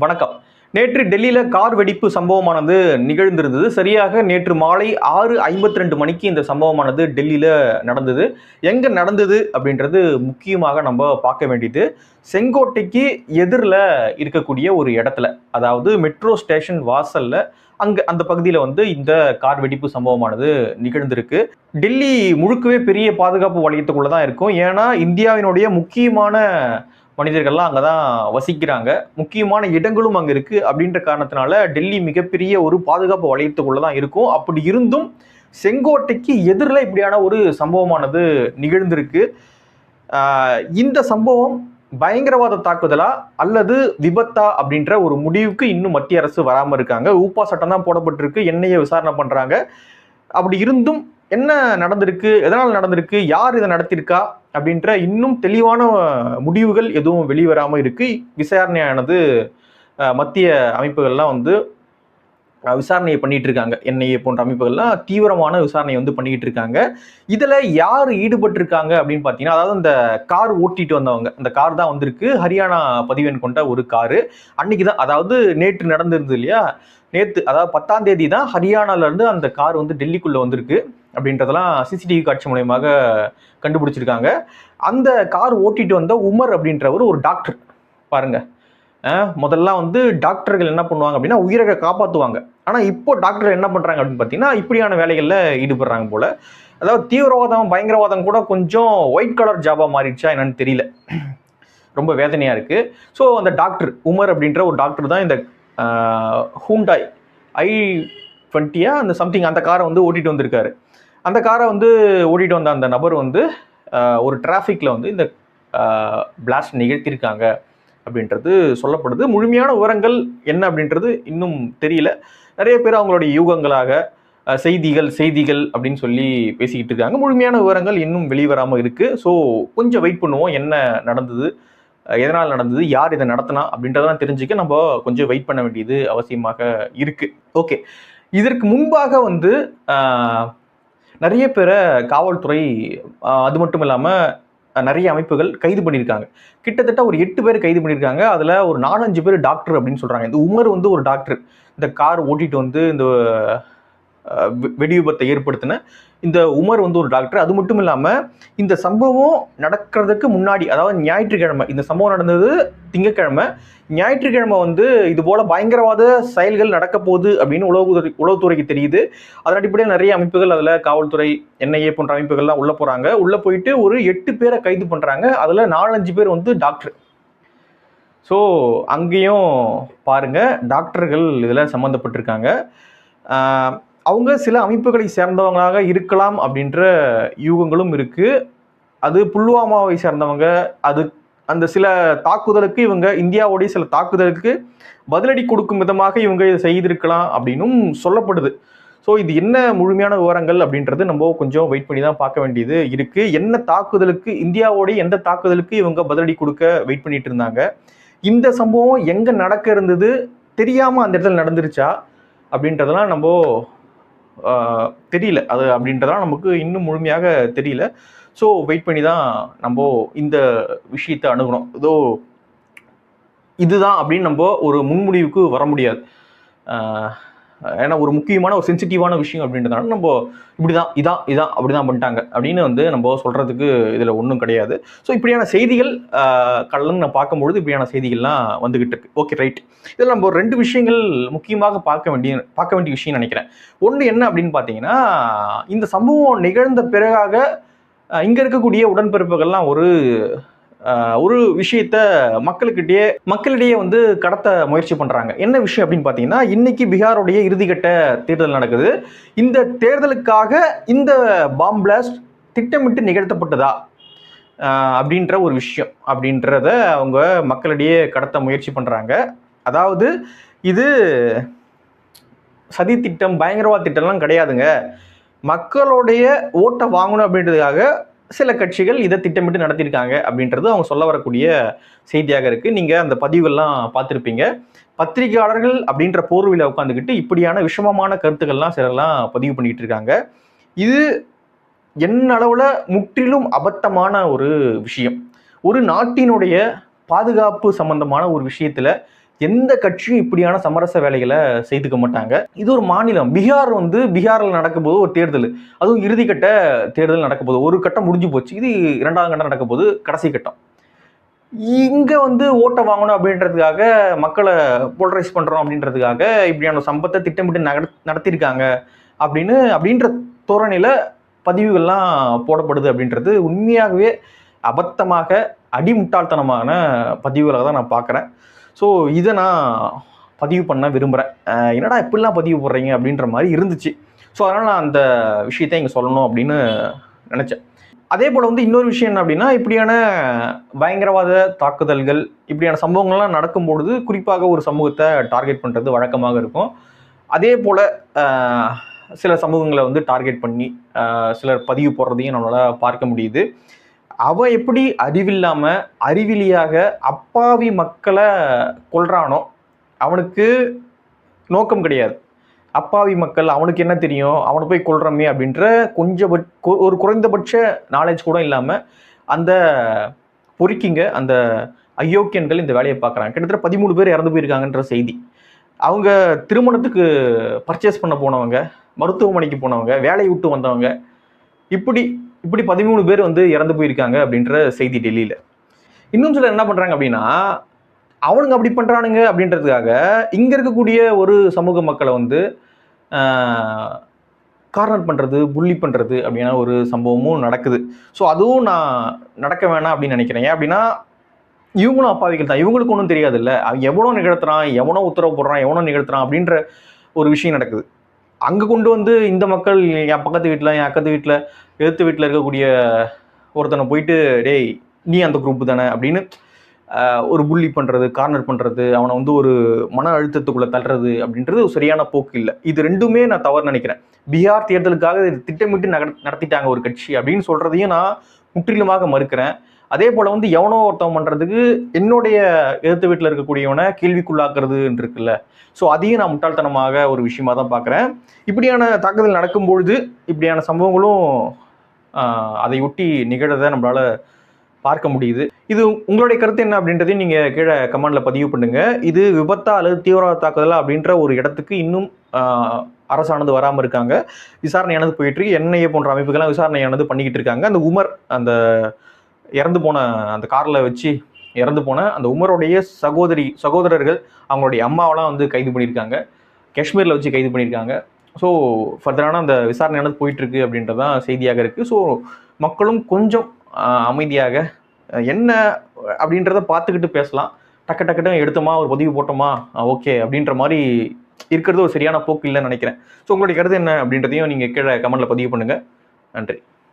வணக்கம். நேற்று டெல்லியில கார் வெடிப்பு சம்பவமானது நிகழ்ந்திருந்தது. சரியாக நேற்று மாலை 6:52 மணிக்கு இந்த சம்பவமானது டெல்லியில நடந்தது. எங்க நடந்தது அப்படின்றது முக்கியமாக நம்ம பார்க்க வேண்டியது, செங்கோட்டைக்கு எதிர்ல இருக்கக்கூடிய ஒரு இடத்துல, அதாவது மெட்ரோ ஸ்டேஷன் வாசல்ல அங்க அந்த பகுதியில இந்த கார் வெடிப்பு சம்பவமானது நிகழ்ந்திருக்கு. டெல்லி முழுக்கவே பெரிய பாதுகாப்பு வலயத்துக்குள்ள தான் இருக்கும். ஏன்னா இந்தியாவினுடைய முக்கியமான மனிதர்கள்லாம் அங்கதான் வசிக்கிறாங்க. முக்கியமான இடங்களும் அங்க இருக்கு. அப்படின்ற காரணத்தினால டெல்லி மிகப்பெரிய ஒரு பாதுகாப்பு வலயத்துக்குள்ளதான் இருக்கும். அப்படி இருந்தும் செங்கோட்டைக்கு எதிரில இப்படியான ஒரு சம்பவமானது நிகழ்ந்திருக்கு. இந்த சம்பவம் பயங்கரவாத தாக்குதலா அல்லது விபத்தா அப்படின்ற ஒரு முடிவுக்கு இன்னும் மத்திய அரசு வராம இருக்காங்க. ஊப்பா சட்டம் தான் போடப்பட்டிருக்கு. என்ஐஏ விசாரணை பண்றாங்க. அப்படி இருந்தும் என்ன நடந்திருக்கு, எதனால் நடந்திருக்கு, யார் இதை நடத்திருக்கா அப்படின்ற இன்னும் தெளிவான முடிவுகள் எதுவும் வெளிவராம இருக்கு. விசாரணையானது மத்திய அமைப்புகள்லாம் விசாரணையை பண்ணிட்டு இருக்காங்க. என்ஐஏ போன்ற அமைப்புகள்லாம் தீவிரமான விசாரணை பண்ணிக்கிட்டு இருக்காங்க. இதுல யார் ஈடுபட்டிருக்காங்க அப்படின்னு பாத்தீங்கன்னா, அதாவது இந்த கார் ஓட்டிட்டு வந்தவங்க, அந்த கார் தான் வந்திருக்கு. ஹரியானா பதிவெண் கொண்ட ஒரு காரு. அன்னைக்குதான், அதாவது நேற்று நடந்திருந்தது இல்லையா, நேற்று அதாவது 10ஆம் தேதி தான் ஹரியானால இருந்து அந்த கார் டெல்லிக்குள்ள வந்திருக்கு அப்படின்றதெல்லாம் சிசிடிவி காட்சி மூலயமாக கண்டுபிடிச்சிருக்காங்க. அந்த கார் ஓட்டிட்டு வந்த உமர் அப்படின்றவர் ஒரு டாக்டர். பாருங்க, முதல்ல டாக்டர்கள் என்ன பண்ணுவாங்க அப்படின்னா உயிரை காப்பாற்றுவாங்க. ஆனால் இப்போ டாக்டர் என்ன பண்றாங்க அப்படின்னு பார்த்தீங்கன்னா இப்படியான வேலைகளில் ஈடுபடுறாங்க போல. அதாவது தீவிரவாதம் பயங்கரவாதம் கூட கொஞ்சம் ஒயிட் கலர் ஜாபா மாறிடுச்சா என்னன்னு தெரியல. ரொம்ப வேதனையா இருக்கு. ஸோ அந்த டாக்டர் உமர் அப்படின்ற ஒரு டாக்டர் தான் இந்த ஹூண்டாய் i20 அந்த சம்திங் அந்த காரை ஓட்டிட்டு வந்திருக்காரு. அந்த காரை ஓட்டிட்டு வந்த அந்த நபர் ஒரு டிராஃபிக்ல இந்த பிளாஸ்ட் நிகழ்த்தியிருக்காங்க அப்படின்றது சொல்லப்படுது. முழுமையான விவரங்கள் என்ன அப்படின்றது இன்னும் தெரியல. நிறைய பேர் அவங்களுடைய யூகங்களாக செய்திகள் அப்படின்னு சொல்லி பேசிக்கிட்டு இருக்காங்க. முழுமையான விவரங்கள் இன்னும் வெளிவராமல் இருக்கு. ஸோ கொஞ்சம் வெயிட் பண்ணுவோம். என்ன நடந்தது, எதனால் நடந்தது, யார் இதை நடத்தினா அப்படின்றதெல்லாம் தெரிஞ்சுக்க நம்ம கொஞ்சம் வெயிட் பண்ண வேண்டியது அவசியமாக இருக்கு. ஓகே, இதற்கு முன்பாக நிறைய பேரை காவல்துறை அது மட்டும் இல்லாமல் நிறைய அமைப்புகள் கைது பண்ணியிருக்காங்க. கிட்டத்தட்ட ஒரு 8 பேர் கைது பண்ணியிருக்காங்க. அதில் ஒரு 4-5 பேர் டாக்டர் அப்படின்னு சொல்கிறாங்க. இந்த உமர் ஒரு டாக்டர். இந்த கார் ஓட்டிட்டு இந்த வெடி விபத்தை ஏற்படுத்தின இந்த உமர் ஒரு டாக்டர். அது மட்டும் இல்லாமல் இந்த சம்பவம் நடக்கிறதுக்கு முன்னாடி, அதாவது ஞாயிற்றுக்கிழமை, இந்த சம்பவம் நடந்தது திங்கட்கிழமை, ஞாயிற்றுக்கிழமை இது போல பயங்கரவாத செயல்கள் நடக்க போகுது அப்படின்னு உளவுத்துறைக்கு தெரியுது. அதன் அடிப்படையில் நிறைய அமைப்புகள், அதில் காவல்துறை, என்ஐஏ போன்ற அமைப்புகள்லாம் உள்ள போறாங்க. உள்ள போயிட்டு ஒரு 8 பேரை கைது பண்றாங்க. அதுல 4-5 பேர் டாக்டர். ஸோ அங்கேயும் பாருங்க, டாக்டர்கள் இதில் சம்மந்தப்பட்டிருக்காங்க. அவங்க சில அமைப்புகளை சேர்ந்தவங்களாக இருக்கலாம் அப்படின்ற யூகங்களும் இருக்கு. அது புல்வாமாவை சேர்ந்தவங்க. அது அந்த சில தாக்குதலுக்கு இந்தியாவுடைய சில தாக்குதலுக்கு பதிலடி கொடுக்கும் விதமாக இதை செய்திருக்கலாம் அப்படின்னும் சொல்லப்படுது. ஸோ இது என்ன முழுமையான விவரங்கள் அப்படின்றது நம்ம கொஞ்சம் வெயிட் பண்ணி தான் பார்க்க வேண்டியது இருக்கு. என்ன தாக்குதலுக்கு, இந்தியாவுடைய எந்த தாக்குதலுக்கு இவங்க பதிலடி கொடுக்க வெயிட் பண்ணிட்டு இருந்தாங்க, இந்த சம்பவம் எங்க நடக்க இருந்தது, தெரியாம அந்த இடத்துல நடந்துருச்சா அப்படின்றதெல்லாம் நம்ம தெரியல. அது அப்படின்றதெல்லாம் நமக்கு இன்னும் முழுமையாக தெரியல. ஸோ வெயிட் பண்ணி தான் நம்ம இந்த விஷயத்தை அணுகணும். இதுதான் அப்படின்னு நம்ம ஒரு முன்முடிவுக்கு வர முடியாது. ஏன்னா ஒரு முக்கியமான ஒரு சென்சிட்டிவான விஷயம் அப்படின்றதுனால நம்ம இதான் அப்படிதான் பண்ணிட்டாங்க அப்படின்னு நம்ம சொல்றதுக்கு இதுல ஒன்றும் கிடையாது. ஸோ இப்படியான செய்திகள் கலந்து நான் பார்க்கும்பொழுது இப்படியான செய்திகள்லாம் வந்துகிட்டு இருக்கு. Okay, right. இதில் நம்ம 2 விஷயங்கள் முக்கியமாக பார்க்க வேண்டிய விஷயம் நினைக்கிறேன். ஒன்று என்ன அப்படின்னு பார்த்தீங்கன்னா, இந்த சம்பவம் நிகழ்ந்த பிறகாக இங்க இருக்கக்கூடிய உடன்பிறப்புகள்லாம் ஒரு விஷயத்த மக்களிடையே கடத்த முயற்சி பண்றாங்க. என்ன விஷயம் அப்படின்னு பாத்தீங்கன்னா, இன்னைக்கு பீகாருடைய இறுதிக்கட்ட தேர்தல் நடக்குது. இந்த தேர்தலுக்காக இந்த பாம் பிளாஸ்ட் திட்டமிட்டு நிகழ்த்தப்பட்டதா அப்படின்ற ஒரு விஷயம் அப்படின்றத அவங்க மக்களிடையே கடத்த முயற்சி பண்றாங்க. அதாவது இது சதி திட்டம், பயங்கரவாத திட்டம்லாம் கிடையாதுங்க. மக்களுடைய ஓட்டை வாங்கணும் அப்படின்றதுக்காக சில கட்சிகள் இதை திட்டமிட்டு நடத்தியிருக்காங்க அப்படின்றது அவங்க சொல்ல வரக்கூடிய செய்தியாக இருக்கு. நீங்க அந்த பதிவுகள்லாம் பார்த்துருப்பீங்க. பத்திரிகையாளர்கள் அப்படின்ற போர்வையில் உட்காந்துக்கிட்டு இப்படியான விஷமமான கருத்துக்கள்லாம் சிலர்லாம் பதிவு பண்ணிட்டு இருக்காங்க. இது என்ன அளவுல முற்றிலும் அபத்தமான ஒரு விஷயம். ஒரு நாட்டினுடைய பாதுகாப்பு சம்பந்தமான ஒரு விஷயத்துல எந்த கட்சியும் இப்படியான சமரச வேலைகளை செய்துக்க மாட்டாங்க. இது ஒரு மாநிலம். பீகாரில் நடக்கும்போது ஒரு தேர்தல், அதுவும் இறுதிக்கட்ட தேர்தல் நடக்க போகுது. ஒரு கட்டம் முடிஞ்சு போச்சு, இது 2வது கட்டம் நடக்க போகுது, கடைசி கட்டம். இங்க ஓட்டை வாங்கணும் அப்படின்றதுக்காக, மக்களை போலரைஸ் பண்றோம் அப்படின்றதுக்காக இப்படியான சம்பத்தை திட்டமிட்டு நடத்தியிருக்காங்க அப்படின்ற தோரணையில பதிவுகள்லாம் போடப்படுது அப்படின்றது உண்மையாகவே அபத்தமாக, அடிமுட்டாள்தனமான பதிவுகளாக தான் நான் பார்க்குறேன். ஸோ இதை நான் பதிவு பண்ண விரும்புகிறேன். என்னடா இப்படிலாம் பதிவு போடுறீங்க அப்படின்ற மாதிரி இருந்துச்சு. ஸோ அதனால் நான் அந்த விஷயத்தை இங்கே சொல்லணும் அப்படின்னு நினச்சேன். அதே போல் இன்னொரு விஷயம் என்ன அப்படின்னா, இப்படியான பயங்கரவாத தாக்குதல்கள், இப்படியான சம்பவங்கள்லாம் நடக்கும்பொழுது குறிப்பாக ஒரு சமூகத்தை டார்கெட் பண்ணுறது வழக்கமாக இருக்கும். அதே போல் சில சமூகங்களை டார்கெட் பண்ணி சிலர் பதிவு போடுறதையும் நம்மளால் பார்க்க முடியுது. அவன் எப்படி அறிவில்லாம அறிவிலியாக அப்பாவி மக்களை கொல்றானோ அவனுக்கு நோக்கம் கிடையாது. அப்பாவி மக்கள், அவனுக்கு என்ன தெரியும், அவனை போய் கொல்றமே அப்படின்ற ஒரு குறைந்தபட்ச நாலேஜ் கூட இல்லாம அந்த பொறுக்கிங்க, அந்த அயோக்கியன்கள் இந்த வேலையை பார்க்குறாங்க. கிட்டத்தட்ட 13 பேர் இறந்து போயிருக்காங்கன்ற செய்தி. அவங்க திருமணத்துக்கு பர்ச்சேஸ் பண்ண போனவங்க, மருத்துவமனைக்கு போனவங்க, வேலையை விட்டு வந்தவங்க, இப்படி 13 பேர் இறந்து போயிருக்காங்க அப்படின்ற செய்தி டெல்லியில். இன்னும் சிலர் என்ன பண்றாங்க அப்படின்னா, அவனுங்க அப்படி பண்றானுங்க அப்படின்றதுக்காக இங்க இருக்கக்கூடிய ஒரு சமூக மக்களை கார்னர் பண்றது, புள்ளி பண்றது அப்படின்னா ஒரு சம்பவமும் நடக்குது. ஸோ அதுவும் நான் நடக்க வேணாம் அப்படின்னு நினைக்கிறேன். ஏன் அப்படின்னா, இவங்களும் அப்பாவிகள் தான், இவங்களுக்கு ஒன்றும் தெரியாது இல்லை, அவன் எவனோ நிகழ்த்துறான், எவனோ உத்தரவு போடுறான், எவனோ நிகழ்த்துறான் அப்படின்ற ஒரு விஷயம் நடக்குது. அங்கே கொண்டு இந்த மக்கள், என் பக்கத்து வீட்டில், என் அக்கத்து வீட்டில், எதிர்த்து வீட்டில் இருக்கக்கூடிய ஒருத்தனை போயிட்டு, டேய் நீ அந்த குரூப்பு தானே அப்படின்னு ஒரு புள்ளி பண்ணுறது, கார்னர் பண்ணுறது, அவனை ஒரு மன அழுத்தத்துக்குள்ளே தள்ளுறது அப்படின்றது ஒரு சரியான போக்கு இல்லை. இது ரெண்டுமே நான் தவறு நினைக்கிறேன். பீகார் தேர்தலுக்காக திட்டமிட்டு நடத்திட்டாங்க ஒரு கட்சி அப்படின்னு சொல்கிறதையும் நான் முற்றிலுமாக மறுக்கிறேன். அதே போல் எவனோ ஒருத்தவன் பண்ணுறதுக்கு என்னுடைய எதிர்த்து வீட்டில் இருக்கக்கூடியவனை கேள்விக்குள்ளாக்குறது இருக்குல்ல, ஸோ அதையும் நான் முட்டாள்தனமாக ஒரு விஷயமா தான் பார்க்குறேன். இப்படியான தாக்குதல் நடக்கும்பொழுது இப்படியான சம்பவங்களும் அதை ஒட்டி நிகழதை நம்மளால் பார்க்க முடியுது. இது உங்களுடைய கருத்து என்ன அப்படின்றதையும் நீங்கள் கீழே கமெண்டில் பதிவு பண்ணுங்க. இது விபத்தா அல்லது தீவிரவாத தாக்குதலா அப்படின்ற ஒரு இடத்துக்கு இன்னும் அரசானது வராமல் இருக்காங்க. விசாரணையானது போயிட்டு, என்ஐஏ போன்ற அமைப்புகள்லாம் விசாரணையானது பண்ணிக்கிட்டு இருக்காங்க. அந்த உமர், அந்த இறந்து போன அந்த காரில் வச்சு இறந்து போன அந்த உமருடைய சகோதரர்கள், அவங்களுடைய அம்மாவெல்லாம் கைது பண்ணியிருக்காங்க, காஷ்மீரில் வச்சு கைது பண்ணியிருக்காங்க. ஸோ ஃபர்தரான அந்த விசாரணையானது போயிட்டுருக்கு அப்படின்றதான் செய்தியாக இருக்குது. ஸோ மக்களும் கொஞ்சம் அமைதியாக என்ன அப்படின்றத பார்த்துக்கிட்டு பேசலாம். டக்கு எடுத்தோமா, ஒரு பதிவு போட்டோமா, ஓகே அப்படின்ற மாதிரி இருக்கிறது ஒரு சரியான போக்கு இல்லைன்னு நினைக்கிறேன். ஸோ உங்களுடைய கருத்து என்ன அப்படின்றதையும் நீங்கள் கீழே கமெண்ட்டில் பதிவு பண்ணுங்கள். நன்றி.